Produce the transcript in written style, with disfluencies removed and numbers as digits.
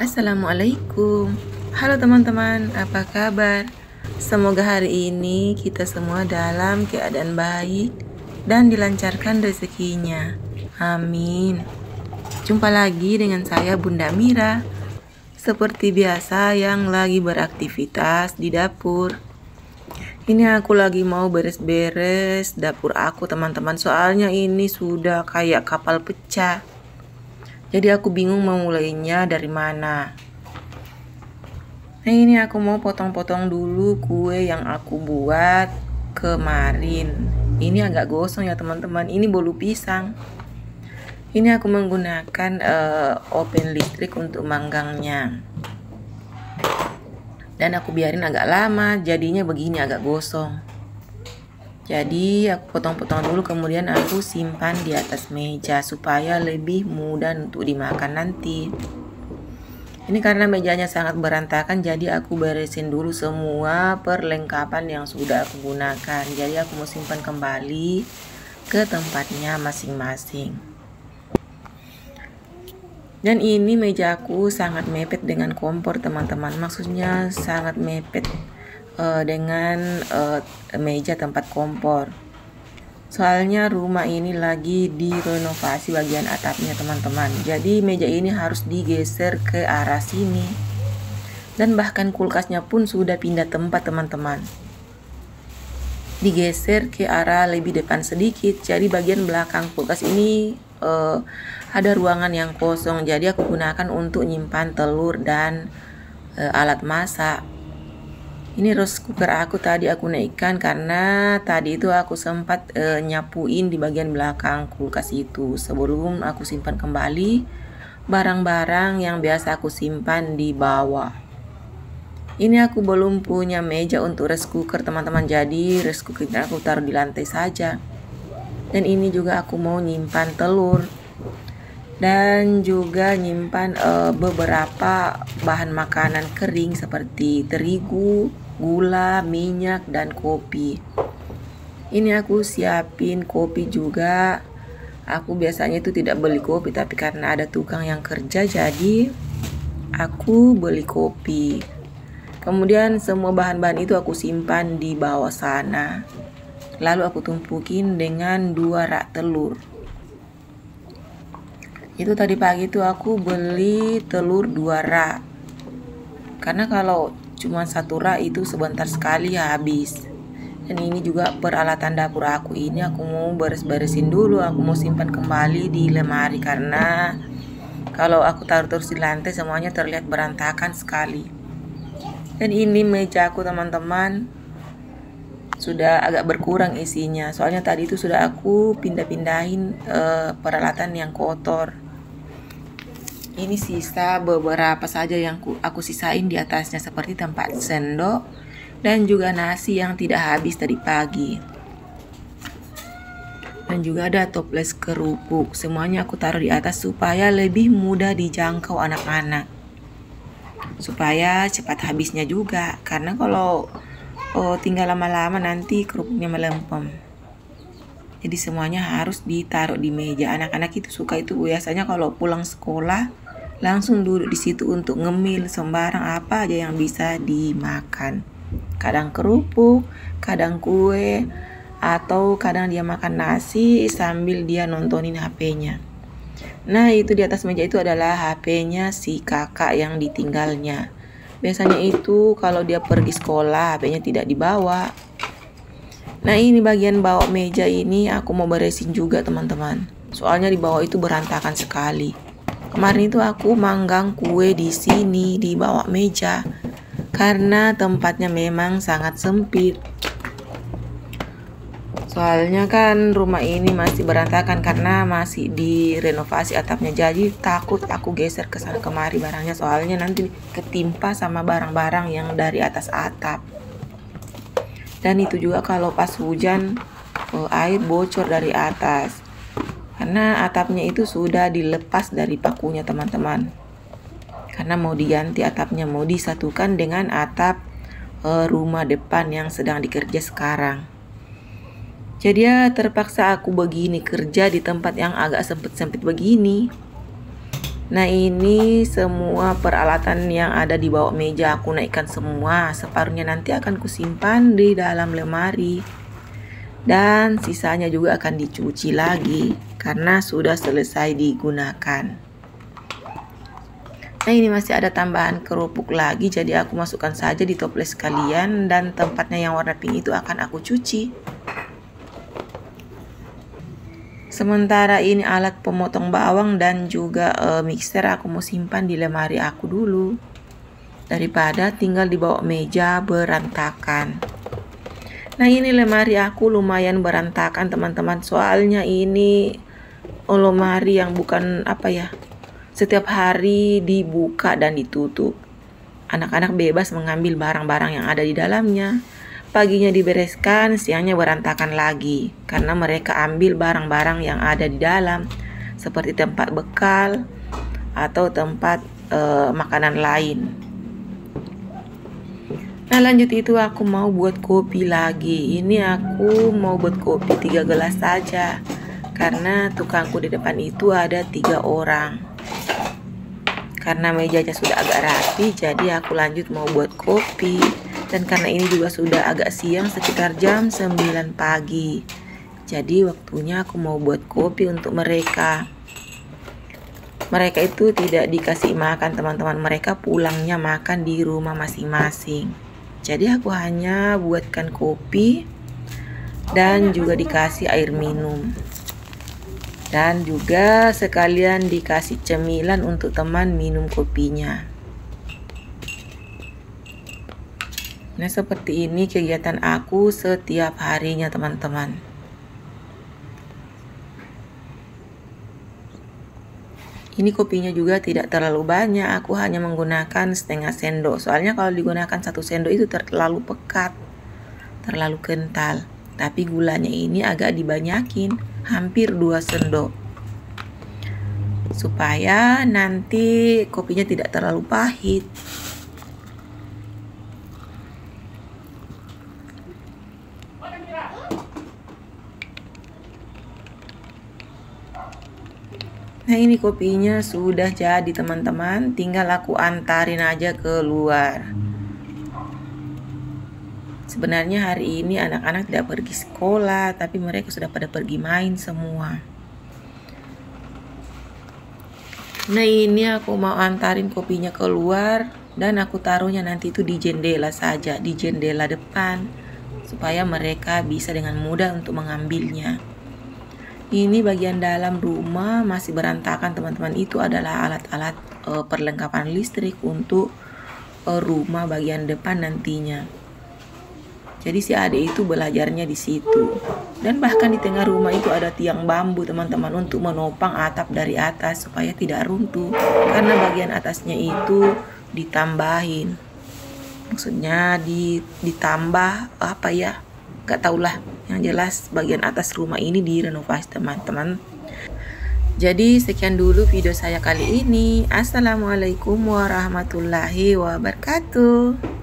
Assalamualaikum. Halo teman-teman, apa kabar? Semoga hari ini kita semua dalam keadaan baik dan dilancarkan rezekinya. Amin. Jumpa lagi dengan saya Bunda Mira. Seperti biasa yang lagi beraktivitas di dapur. Ini aku lagi mau beres-beres dapur aku teman-teman. Soalnya ini sudah kayak kapal pecah. Jadi aku bingung mau mulainya dari mana. Nah ini aku mau potong-potong dulu kue yang aku buat kemarin. Ini agak gosong ya teman-teman. Ini bolu pisang. Ini aku menggunakan oven listrik untuk manggangnya. Dan aku biarin agak lama, jadinya begini agak gosong. Jadi aku potong-potong dulu, kemudian aku simpan di atas meja supaya lebih mudah untuk dimakan nanti. Ini karena mejanya sangat berantakan, jadi aku beresin dulu semua perlengkapan yang sudah aku gunakan. Jadi aku mau simpan kembali ke tempatnya masing-masing. Dan ini mejaku sangat mepet dengan kompor teman-teman. Maksudnya sangat mepet dengan meja tempat kompor. Soalnya rumah ini lagi direnovasi bagian atapnya teman-teman. Jadi meja ini harus digeser ke arah sini. Dan bahkan kulkasnya pun sudah pindah tempat teman-teman. Digeser ke arah lebih depan sedikit. Jadi bagian belakang kulkas ini ada ruangan yang kosong. Jadi aku gunakan untuk nyimpan telur dan alat masak. Ini rice cooker aku tadi aku naikkan karena tadi itu aku sempat nyapuin di bagian belakang kulkas itu sebelum aku simpan kembali barang-barang yang biasa aku simpan di bawah. Ini aku belum punya meja untuk rice cooker teman-teman, jadi rice cooker aku taruh di lantai saja. Dan ini juga aku mau nyimpan telur dan juga nyimpan beberapa bahan makanan kering seperti terigu, gula, minyak, dan kopi. Ini aku siapin kopi juga. Aku biasanya itu tidak beli kopi, tapi karena ada tukang yang kerja jadi aku beli kopi. Kemudian semua bahan-bahan itu aku simpan di bawah sana. Lalu aku tumpukin dengan 2 rak telur. Itu tadi pagi tuh aku beli telur 2 rak. Karena kalau cuma 1 rak itu sebentar sekali habis. Dan ini juga peralatan dapur aku ini aku mau beres-beresin dulu. Aku mau simpan kembali di lemari karena kalau aku taruh terus di lantai semuanya terlihat berantakan sekali. Dan ini meja aku teman-teman sudah agak berkurang isinya. Soalnya tadi itu sudah aku pindah-pindahin peralatan yang kotor. Ini sisa beberapa saja yang aku sisain di atasnya seperti tempat sendok dan juga nasi yang tidak habis tadi pagi. Dan juga ada toples kerupuk. Semuanya aku taruh di atas supaya lebih mudah dijangkau anak-anak. Supaya cepat habisnya juga. Karena kalau tinggal lama-lama nanti kerupuknya melempem. Jadi semuanya harus ditaruh di meja. Anak-anak itu suka itu biasanya kalau pulang sekolah langsung duduk di situ untuk ngemil sembarang apa aja yang bisa dimakan. Kadang kerupuk, kadang kue, atau kadang dia makan nasi sambil dia nontonin HP-nya. Nah itu di atas meja itu adalah HP-nya si kakak yang ditinggalnya. Biasanya itu kalau dia pergi sekolah HP-nya tidak dibawa. Nah ini bagian bawah meja ini aku mau beresin juga teman-teman. Soalnya di bawah itu berantakan sekali. Kemarin itu aku manggang kue di sini di bawah meja karena tempatnya memang sangat sempit. Soalnya kan rumah ini masih berantakan karena masih direnovasi atapnya. Jadi takut aku geser ke sana kemari barangnya soalnya nanti ketimpa sama barang-barang yang dari atas atap. Dan itu juga kalau pas hujan air bocor dari atas. Karena atapnya itu sudah dilepas dari pakunya teman-teman. Karena mau diganti atapnya, mau disatukan dengan atap rumah depan yang sedang dikerja sekarang. Jadi ya terpaksa aku begini kerja di tempat yang agak sempit-sempit begini. Nah, ini semua peralatan yang ada di bawah meja aku naikkan semua. Separuhnya nanti akan kusimpan di dalam lemari. Dan sisanya juga akan dicuci lagi karena sudah selesai digunakan. Nah, ini masih ada tambahan kerupuk lagi, jadi aku masukkan saja di toples kalian, dan tempatnya yang warna pink itu akan aku cuci. Sementara ini alat pemotong bawang dan juga mixer aku mau simpan di lemari aku dulu, daripada tinggal di bawah meja berantakan. Nah, ini lemari aku lumayan berantakan teman-teman, soalnya ini lemari yang bukan setiap hari dibuka dan ditutup. Anak-anak bebas mengambil barang-barang yang ada di dalamnya. Paginya dibereskan, siangnya berantakan lagi karena mereka ambil barang-barang yang ada di dalam, seperti tempat bekal atau tempat makanan lain. Nah, lanjut itu aku mau buat kopi lagi. Ini aku mau buat kopi 3 gelas saja karena tukangku di depan itu ada 3 orang. Karena mejanya sudah agak rapi, jadi aku lanjut mau buat kopi. Dan karena ini juga sudah agak siang, sekitar jam 9 pagi. Jadi waktunya aku mau buat kopi untuk mereka. Mereka itu tidak dikasih makan teman-teman, mereka pulangnya makan di rumah masing-masing. Jadi aku hanya buatkan kopi dan juga dikasih air minum. Dan juga sekalian dikasih cemilan untuk teman minum kopinya. Nah, seperti ini kegiatan aku setiap harinya teman-teman. Ini kopinya juga tidak terlalu banyak, aku hanya menggunakan setengah sendok. Soalnya kalau digunakan 1 sendok itu terlalu pekat, terlalu kental. Tapi gulanya ini agak dibanyakin, hampir 2 sendok. Supaya nanti kopinya tidak terlalu pahit. Nah, ini kopinya sudah jadi teman-teman, tinggal aku antarin aja keluar. Sebenarnya hari ini anak-anak tidak pergi sekolah, tapi mereka sudah pada pergi main semua. Nah, ini aku mau antarin kopinya keluar dan aku taruhnya nanti itu di jendela saja, di jendela depan, supaya mereka bisa dengan mudah untuk mengambilnya. Ini bagian dalam rumah masih berantakan teman-teman, itu adalah alat-alat perlengkapan listrik untuk rumah bagian depan nantinya. Jadi si adik itu belajarnya di situ. Dan bahkan di tengah rumah itu ada tiang bambu teman-teman untuk menopang atap dari atas supaya tidak runtuh, karena bagian atasnya itu ditambahin. Maksudnya ditambah gak tahulah, yang jelas bagian atas rumah ini direnovasi teman-teman. Jadi sekian dulu video saya kali ini. Assalamualaikum warahmatullahi wabarakatuh.